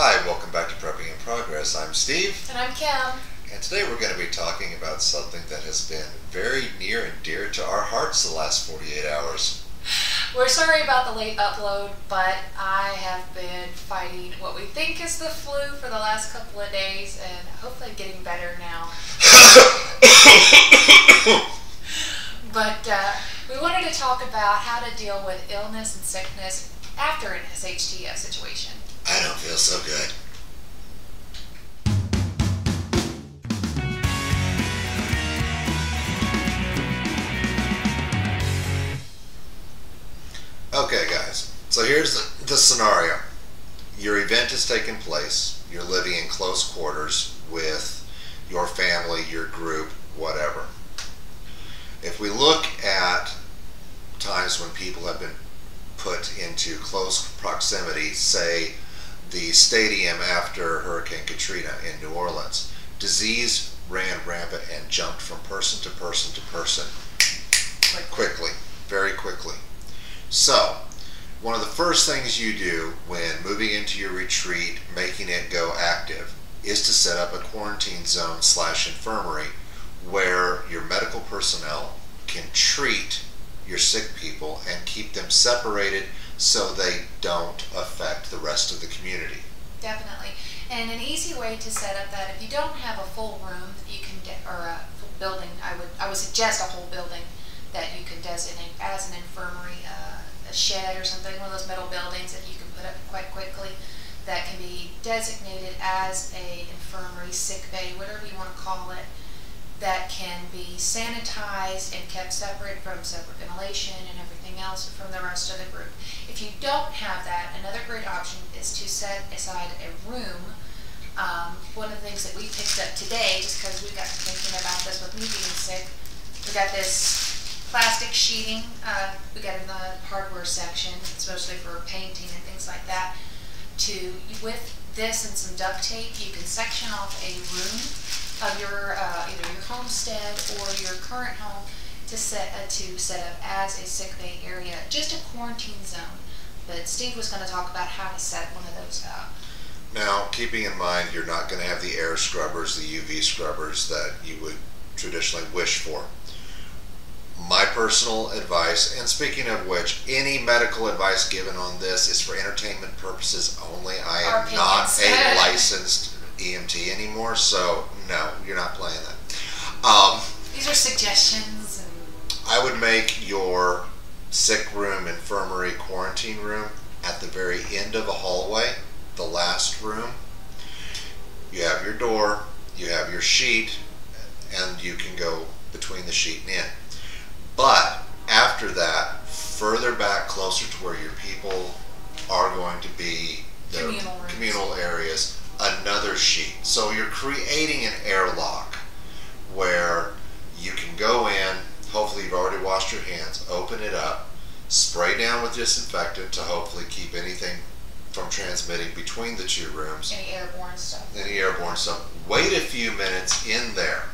Hi, welcome back to Prepping in Progress. I'm Steve. And I'm Kim. And today we're going to be talking about something that has been very near and dear to our hearts the last 48 hours. We're sorry about the late upload, but I have been fighting what we think is the flu for the last couple of days and hopefully getting better now. But we wanted to talk about how to deal with illness and sickness after an SHTF situation. I don't feel so good. Okay guys, so here's the scenario. Your event has taken place, you're living in close quarters with your family, your group, whatever. If we look at times when people have been put into close proximity, say the stadium after Hurricane Katrina in New Orleans, disease ran rampant and jumped from person to person to person quickly, very quickly. So, one of the first things you do when moving into your retreat, making it go active, is to set up a quarantine zone / infirmary where your medical personnel can treat your sick people and keep them separated so they don't affect the rest of the community. Definitely. And an easy way to set up that, if you don't have a full room that you can or a full building, I would suggest a whole building that you can designate as an infirmary, a shed or something, one of those metal buildings that you can put up quite quickly that can be designated as a infirmary, sick bay, whatever you want to call it, that can be sanitized and kept separate from separate ventilation and everything else from the rest of the group. If you don't have that, another great option is to set aside a room. One of the things that we picked up today, just because we got thinking about this with me being sick, we got this plastic sheeting we got in the hardware section. It's mostly for painting and things like that. With this and some duct tape, you can section off a room of your either your homestead or your current home to set up as a sick bay area, just a quarantine zone. But Steve was going to talk about how to set one of those up. Now, keeping in mind you're not going to have the air scrubbers, the UV scrubbers that you would traditionally wish for. My personal advice, and speaking of which, any medical advice given on this is for entertainment purposes only. I am not a licensed EMT anymore, so no, you're not playing that. These are suggestions. I would make your sick room, infirmary, quarantine room at the very end of a hallway, the last room. You have your door, you have your sheet, and you can go between the sheet and in. But after that, further back, closer to where your people are going to be, the communal areas, another sheet. So you're creating an airlock where you can go in, hopefully you've already washed your hands, open it up, spray down with disinfectant to hopefully keep anything from transmitting between the two rooms. Any airborne stuff. Any airborne stuff. Wait a few minutes in there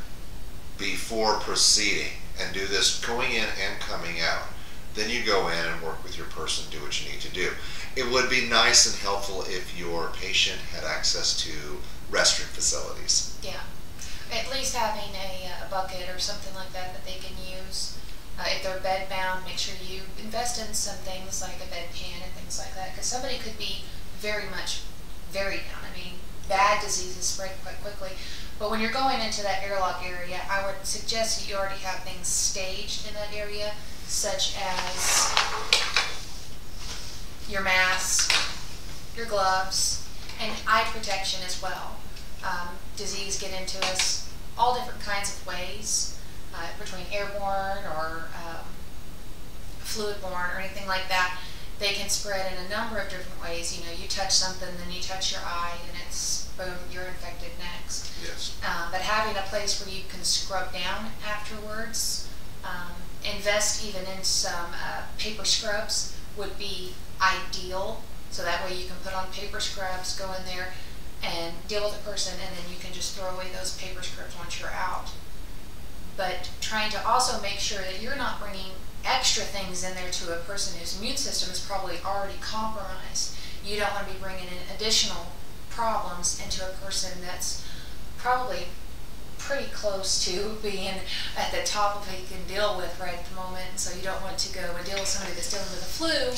before proceeding, and do this going in and coming out. Then you go in and work with your person, do what you need to do. It would be nice and helpful if your patient had access to restroom facilities. Yeah, at least having a bucket or something like that that they can use. If they're bed bound, make sure you invest in some things like a bedpan and things like that, because somebody could be very down. I mean, bad diseases spread quite quickly. But when you're going into that airlock area, I would suggest that you already have things staged in that area, such as your mask, your gloves, and eye protection as well. Disease get into us all different kinds of ways, between airborne or fluid-borne or anything like that. They can spread in a number of different ways. You know, you touch something, then you touch your eye, and it's boom, you're infected next. Yes. But having a place where you can scrub down afterwards, invest even in some paper scrubs would be ideal. So that way you can put on paper scrubs, go in there and deal with a person, and then you can just throw away those paper scrubs once you're out. But trying to also make sure that you're not bringing extra things in there to a person whose immune system is probably already compromised. You don't want to be bringing in additional problems into a person that's probably pretty close to being at the top of what you can deal with right at the moment. And so you don't want to go and deal with somebody that's dealing with the flu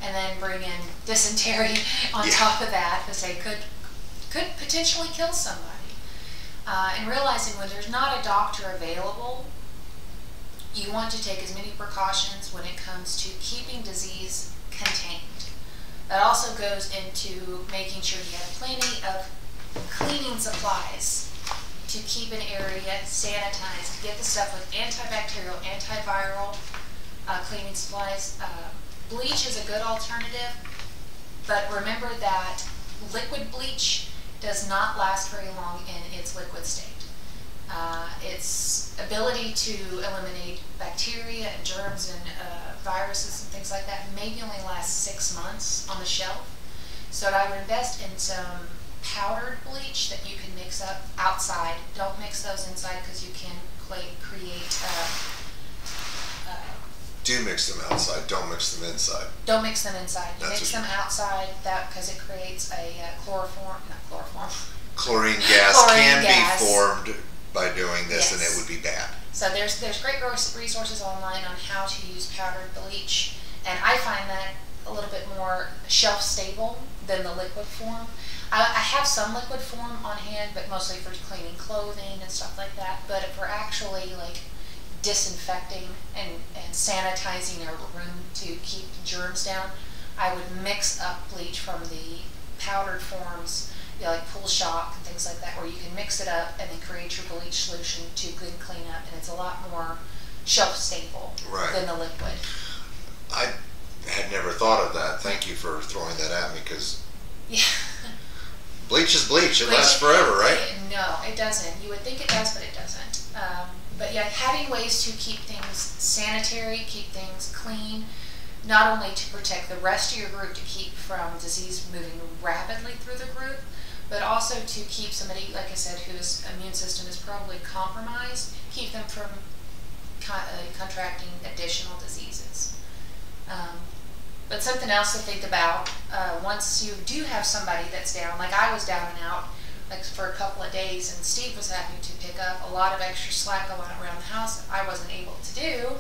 and then bring in dysentery on top of that, because they could potentially kill somebody. And realizing when there's not a doctor available, you want to take as many precautions when it comes to keeping disease contained. That also goes into making sure you have plenty of cleaning supplies to keep an area sanitized. Get the stuff with antibacterial, antiviral cleaning supplies. Bleach is a good alternative, but remember that liquid bleach does not last very long in its liquid state. Its ability to eliminate bacteria and germs and viruses and things like that maybe only lasts 6 months on the shelf. So I would invest in some powdered bleach that you can mix up outside. Don't mix those inside because you can create Do mix them outside, don't mix them inside. Don't mix them inside. You That's mix them outside because it creates a Chlorine gas Chlorine can gas. be formed by doing this, and it Yes. would be bad. So there's great resources online on how to use powdered bleach, and I find that a little bit more shelf stable than the liquid form. I have some liquid form on hand, but mostly for cleaning clothing and stuff like that. But for actually like disinfecting and sanitizing a room to keep germs down, I would mix up bleach from the powdered forms, like Pool Shock and things like that, where you can mix it up and then create your bleach solution to good cleanup, and it's a lot more shelf stable than the liquid. I had never thought of that. Thank you for throwing that at me, because bleach is bleach. It lasts forever, right? No, it doesn't. You would think it does, but it doesn't. But yeah, having ways to keep things sanitary, keep things clean, not only to protect the rest of your group, to keep from disease moving rapidly through the group, but also to keep somebody, like I said, whose immune system is probably compromised, keep them from contracting additional diseases. But something else to think about, once you do have somebody that's down, like I was down and out, like for a couple of days, and Steve was having to pick up a lot of extra slack around the house that I wasn't able to do,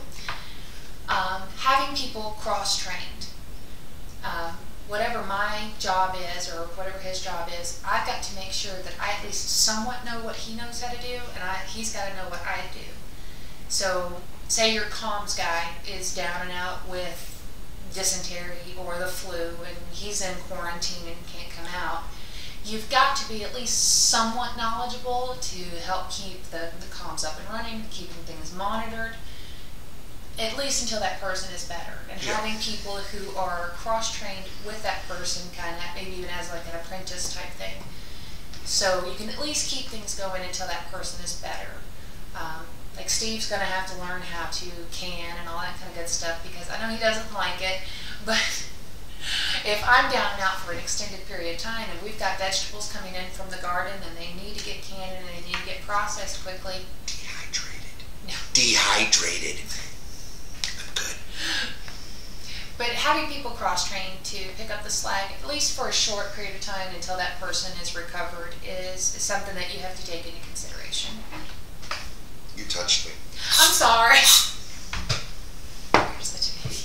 having people cross-trained. Whatever my job is or whatever his job is, I've got to make sure that I at least somewhat know what he knows how to do, and he's got to know what I do. So say your comms guy is down and out with dysentery or the flu, and he's in quarantine and can't come out. You've got to be at least somewhat knowledgeable to help keep the comms up and running, keeping things monitored, at least until that person is better. And having people who are cross-trained with that person, kind of maybe even as like an apprentice type thing, so you can at least keep things going until that person is better. Like Steve's going to have to learn how to can and all that kind of good stuff, because I know he doesn't like it, but if I'm down and out for an extended period of time and we've got vegetables coming in from the garden and they need to get canned and they need to get processed quickly. Dehydrated. No. Dehydrated. I'm good. But having people cross-trained to pick up the slack, at least for a short period of time until that person is recovered, is something that you have to take into consideration. You touched me. I'm sorry. You're such an idiot.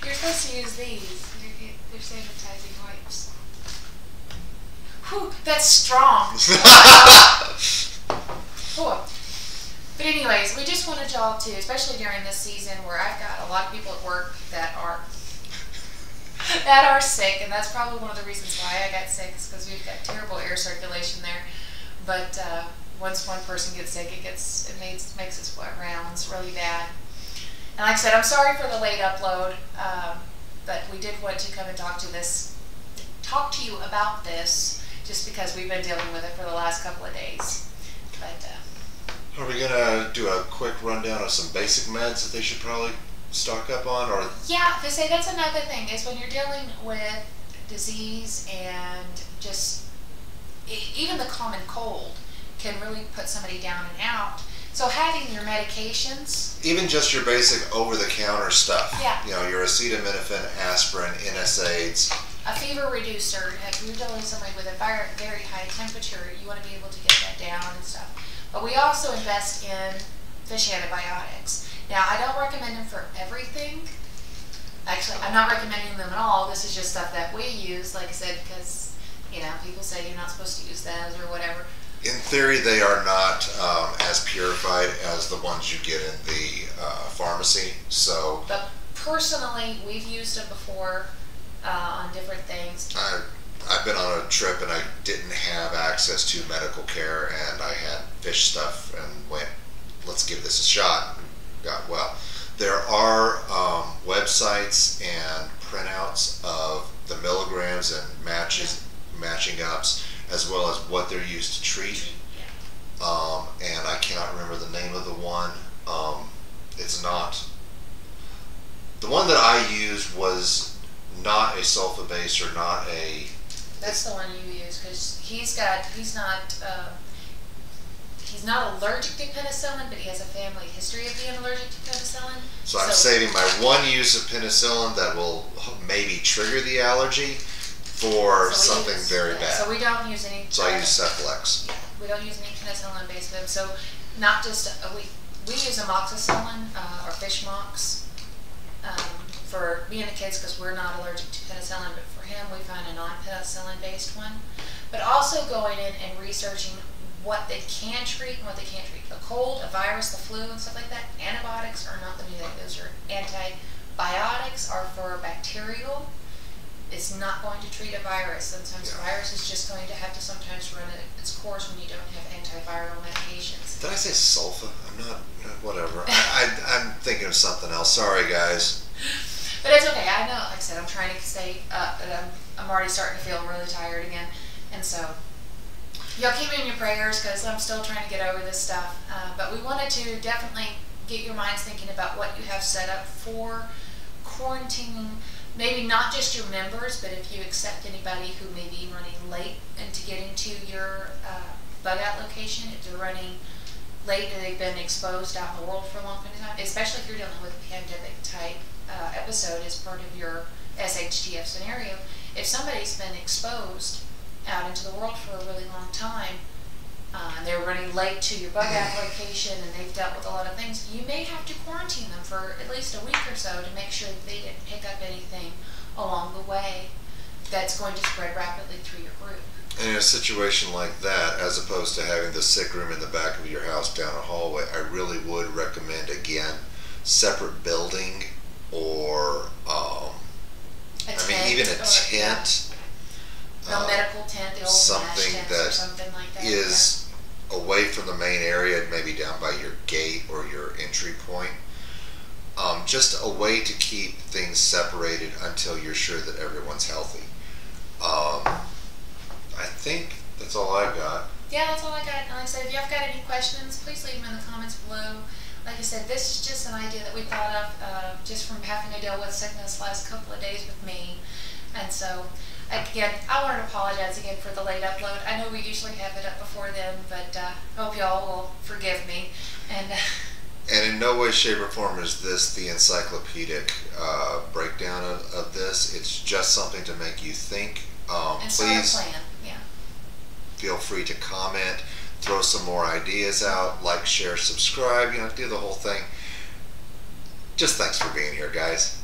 You're supposed to use these. They're sanitizing wipes. Whew, that's strong. Cool. But anyways, we just wanted y'all to, especially during this season where I've got a lot of people at work that are sick, and that's probably one of the reasons why I got sick, is because we've got terrible air circulation there. But once one person gets sick, it makes its rounds really bad. And like I said, I'm sorry for the late upload, but we did want to come and talk to you about this, just because we've been dealing with it for the last couple of days. But are we gonna do a quick rundown of some basic meds that they should probably stock up on, or? Yeah, to say that's another thing, is when you're dealing with disease and just even the common cold can really put somebody down and out. So having your medications, even just your basic over-the-counter stuff. Yeah. You know, your acetaminophen, aspirin, NSAIDs. a fever reducer. If you're dealing with somebody with a very high temperature, you want to be able to get that down and stuff. But we also invest in fish antibiotics. Now, I don't recommend them for everything. Actually, I'm not recommending them at all. This is just stuff that we use, like I said, because, you know, people say you're not supposed to use those or whatever. In theory, they are not as purified as the ones you get in the pharmacy. So, but personally, we've used them before on different things. I've been on a trip and I didn't have access to medical care, and I had fish stuff and went, let's give this a shot. Got well. There are websites and printouts of the milligrams and matching ups, as well as what they're used to treat. And I cannot remember the name of the one. It's not, the one that I used was not a sulfa base or not a. That's the one you use, because he's not allergic to penicillin, but he has a family history of being allergic to penicillin. So I'm saving my one use of penicillin that will maybe trigger the allergy for something very bad. So we don't use any. So I use Ceplex. Yeah, we don't use any penicillin-based fibs. So not just we use amoxicillin or fish mox for me and the kids, because we're not allergic to penicillin. But for him, we find a non-penicillin-based one. But also going in and researching what they can treat and what they can't treat. The cold, a virus, the flu, and stuff like that. Antibiotics are not the new thing. Those are antibiotics are for bacterial. It's not going to treat a virus. Sometimes a virus is just going to have to sometimes run its course when you don't have antiviral medications. Did I say sulfa? I'm not whatever. I'm thinking of something else. Sorry, guys. But it's okay. I know, like I said, I'm trying to stay up, but I'm already starting to feel really tired again. And so, y'all keep me in your prayers, because I'm still trying to get over this stuff. But we wanted to definitely get your minds thinking about what you have set up for quarantining. Maybe not just your members, but if you accept anybody who may be running late into getting to your bug out location, if they're running late and they've been exposed out in the world for a long period of time, especially if you're dealing with a pandemic type episode as part of your SHTF scenario. If somebody's been exposed out into the world for a really long time, and they're running late to your bug out location and they've dealt with a lot of things, you may have to quarantine them for at least a week or so to make sure that they didn't pick up anything along the way that's going to spread rapidly through your group. And in a situation like that, as opposed to having the sick room in the back of your house down a hallway, I really would recommend, again, separate building, or even a tent. A medical tent, the old something tents that or something like that. Is away from the main area, maybe down by your gate or your entry point. Just a way to keep things separated until you're sure that everyone's healthy. I think that's all I've got. Yeah, that's all I got. And like I said, if you've got any questions, please leave them in the comments below. Like I said, this is just an idea that we thought of just from having to deal with sickness last couple of days with me. And so, again, I want to apologize again for the late upload. I know we usually have it up before then, but I hope y'all will forgive me. And in no way, shape, or form is this the encyclopedic breakdown of this. It's just something to make you think. and start Please a plan. Yeah. feel free to comment, throw some more ideas out, like, share, subscribe, do the whole thing. Just thanks for being here, guys.